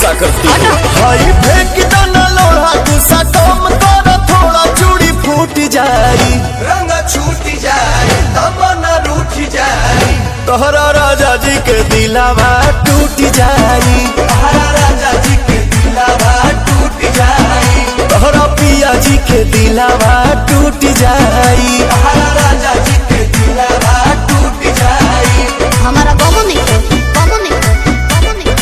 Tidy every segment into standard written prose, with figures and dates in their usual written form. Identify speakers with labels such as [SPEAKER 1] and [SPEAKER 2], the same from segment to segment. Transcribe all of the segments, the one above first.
[SPEAKER 1] गुस्सा करती है।
[SPEAKER 2] हाई फेंक दाना लोढ़ा गुस्सा कम कर थोड़ा चूड़ी फूट जाई
[SPEAKER 3] रंग छूट जाए तमन्ना रूठ जाए
[SPEAKER 2] तोहरा राजा जी के दिलावा टूट जाई
[SPEAKER 3] तोहरा राजा जी के दिलावा टूट जाए
[SPEAKER 2] तोहरा पिया जी के दिलावा टूट जाई
[SPEAKER 3] तोहरा राजा जी के दिलावा टूट जाए
[SPEAKER 4] हमारा बाबू नहीं बाबू नहीं बाबू नहीं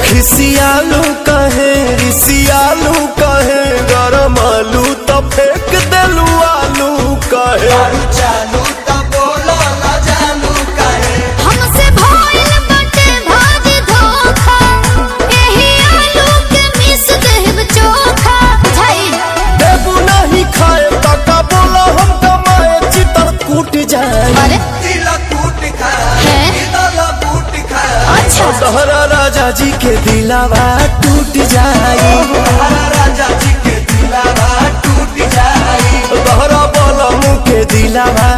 [SPEAKER 2] खिसियालू कहे रिसियालू कहे गरम आलू तो फेंक देलू आलू कहे
[SPEAKER 3] दारू चालू तब बोलो ना जानू कहे
[SPEAKER 4] हमसे भइल बाटे भाजी धोखा एही आलू के मिस देब चोखा झाई
[SPEAKER 2] देबू नहीं खाए तका बोला हम कमाए चितर कूट जाए
[SPEAKER 4] अरे
[SPEAKER 3] दिल टूट खाए
[SPEAKER 4] हैं?
[SPEAKER 3] दिल बूट खाए
[SPEAKER 4] अच्छा
[SPEAKER 2] तोहरा राजा जी के दिलावा टूट जाए
[SPEAKER 3] तोहरा राजा जी के दिलावा टूट जाए
[SPEAKER 2] तोहरा बोला मुँह के दिलावा